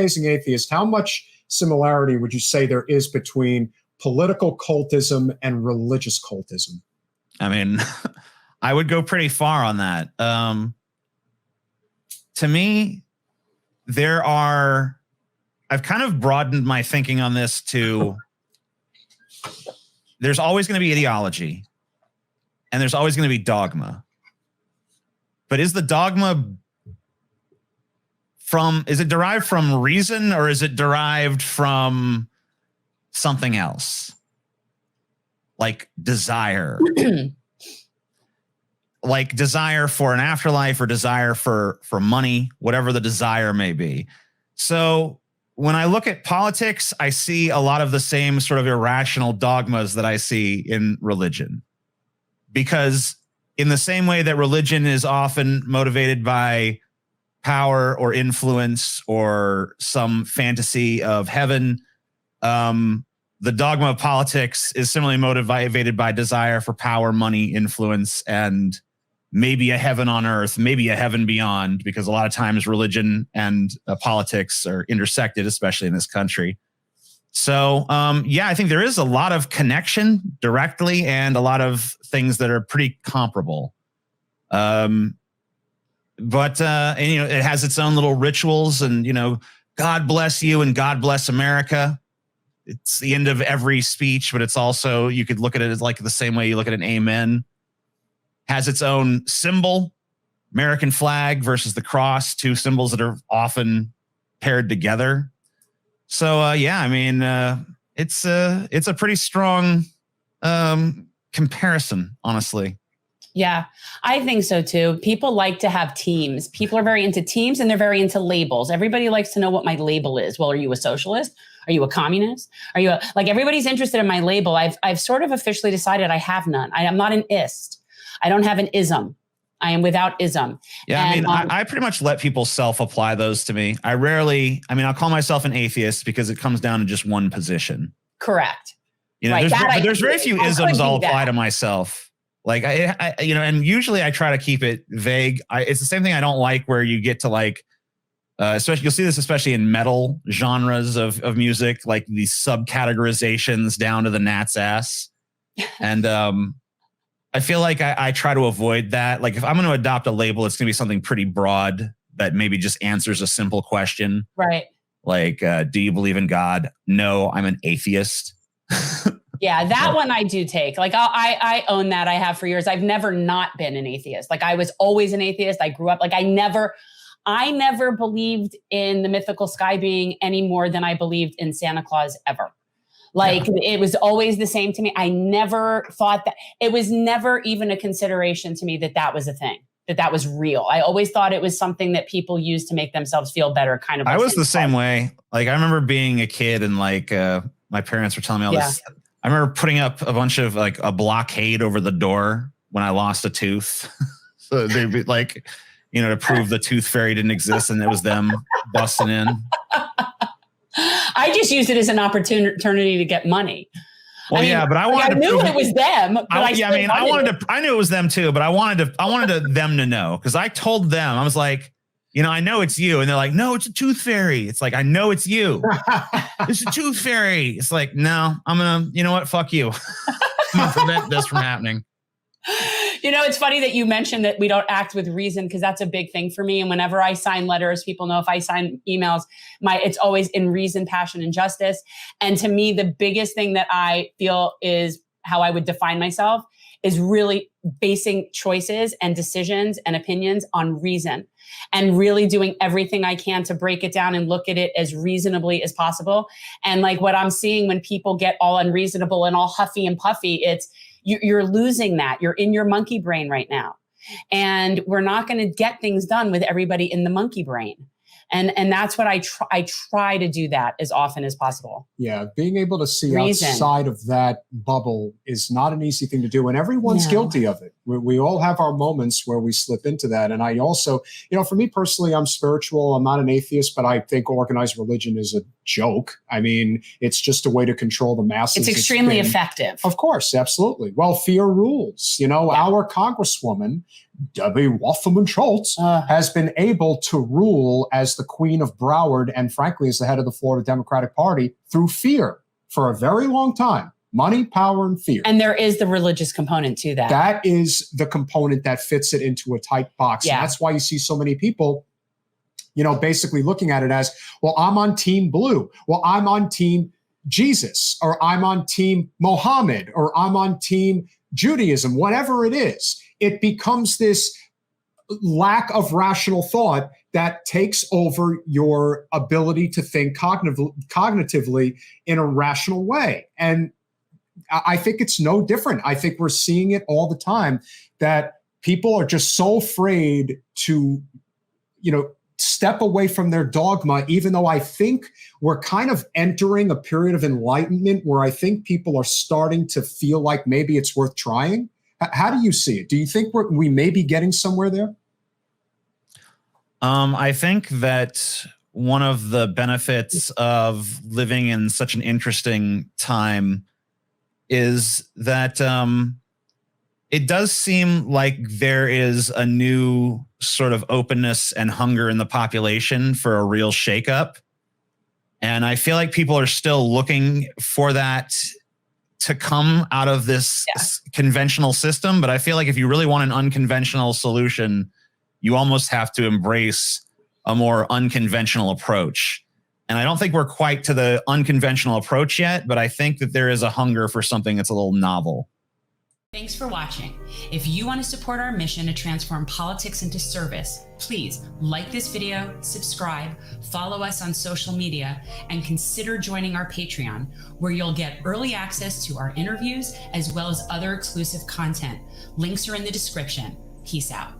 Amazing Atheist, how much similarity would you say there is between political cultism and religious cultism? I mean, I would go pretty far on that. To me, I've kind of broadened my thinking on this to, there's always going to be ideology and there's always going to be dogma. But is the dogma is it derived from reason or is it derived from something else? Like desire. Like desire for an afterlife or desire for money, whatever the desire may be. So when I look at politics, I see a lot of the same sort of irrational dogmas that I see in religion. Because in the same way that religion is often motivated by power or influence or some fantasy of heaven, the dogma of politics is similarly motivated by desire for power, money, influence, and maybe a heaven on earth, maybe a heaven beyond, because a lot of times religion and politics are intersected, especially in this country. So, I think there is a lot of connection directly and a lot of things that are pretty comparable. But it has its own little rituals and, God bless you and God bless America. It's the end of every speech, but it's also, you could look at it as like the same way you look at an amen. Has its own symbol, American flag versus the cross, two symbols that are often paired together. So, it's a pretty strong comparison, honestly. Yeah, I think so too. People like to have teams. People are very into teams and they're very into labels. Everybody likes to know what my label is. Well, are you a socialist? Are you a communist? Are you everybody's interested in my label. I've sort of officially decided I have none. I'm not an ist. I don't have an ism. I am without ism. Yeah, and, I pretty much let people self-apply those to me. I'll call myself an atheist because it comes down to just one position. Correct. Right, there's very few isms I'll apply to myself. Like and usually I try to keep it vague. It's the same thing I don't like where you get to especially you'll see this especially in metal genres of music, like these subcategorizations down to the gnat's ass. And I feel like I try to avoid that. Like if I'm going to adopt a label, it's going to be something pretty broad that maybe just answers a simple question. Right. Like, do you believe in God? No, I'm an atheist. Yeah, that one I do take. Like I own that. I have for years. I've never not been an atheist. Like I was always an atheist. I grew up like I never believed in the mythical sky being any more than I believed in Santa Claus ever. It was always the same to me. I never thought that it was never even a consideration to me that was a thing, that was real. I always thought it was something that people used to make themselves feel better. Kind of. I was the same way. Like I remember being a kid and my parents were telling me all this. I remember putting up a bunch of a blockade over the door when I lost a tooth. So they'd be to prove the tooth fairy didn't exist and it was them busting in. I just used it as an opportunity to get money. Well, but I knew it was them. I knew it was them too, but I wanted them to know because I told them, I was like, I know it's you. And they're like, no, it's a tooth fairy. It's like, I know it's you. It's a tooth fairy. It's like, no, I'm going to, you know what? Fuck you. I'm going to prevent this from happening. It's funny that you mentioned that we don't act with reason because that's a big thing for me. And whenever I sign letters, people know if I sign emails, it's always in reason, passion, and justice. And to me, the biggest thing that I feel is how I would define myself is really basing choices and decisions and opinions on reason and really doing everything I can to break it down and look at it as reasonably as possible. And what I'm seeing when people get all unreasonable and all huffy and puffy, it's you're losing that. You're in your monkey brain right now. And we're not going to get things done with everybody in the monkey brain. And that's what I try to do that as often as possible. Yeah, being able to see outside of that bubble is not an easy thing to do, and everyone's guilty of it. We all have our moments where we slip into that. And I also, for me personally, I'm spiritual. I'm not an atheist, but I think organized religion is a joke. I mean, it's just a way to control the masses. It's extremely effective. Of course, absolutely. Well, fear rules. Our Congresswoman, Debbie Wasserman Schultz, has been able to rule as the Queen of Broward and, frankly, as the head of the Florida Democratic Party through fear for a very long time. Money, power, and fear. And there is the religious component to that. That is the component that fits it into a tight box. Yeah. And that's why you see so many people, basically looking at it as, well, I'm on team blue. Well, I'm on team Jesus, or I'm on team Mohammed, or I'm on team Judaism, whatever it is. It becomes this lack of rational thought that takes over your ability to think cognitively in a rational way. And I think it's no different. I think we're seeing it all the time, that people are just so afraid to, step away from their dogma, even though I think we're kind of entering a period of enlightenment where I think people are starting to feel like maybe it's worth trying. How do you see it? Do you think we may be getting somewhere there? I think that one of the benefits of living in such an interesting time is that it does seem like there is a new sort of openness and hunger in the population for a real shakeup. And I feel like people are still looking for that to come out of this conventional system. But I feel like if you really want an unconventional solution, you almost have to embrace a more unconventional approach. And I don't think we're quite to the unconventional approach yet, but I think that there is a hunger for something that's a little novel. Thanks for watching. If you want to support our mission to transform politics into service, please like this video, subscribe, follow us on social media, and consider joining our Patreon, where you'll get early access to our interviews as well as other exclusive content. Links are in the description. Peace out.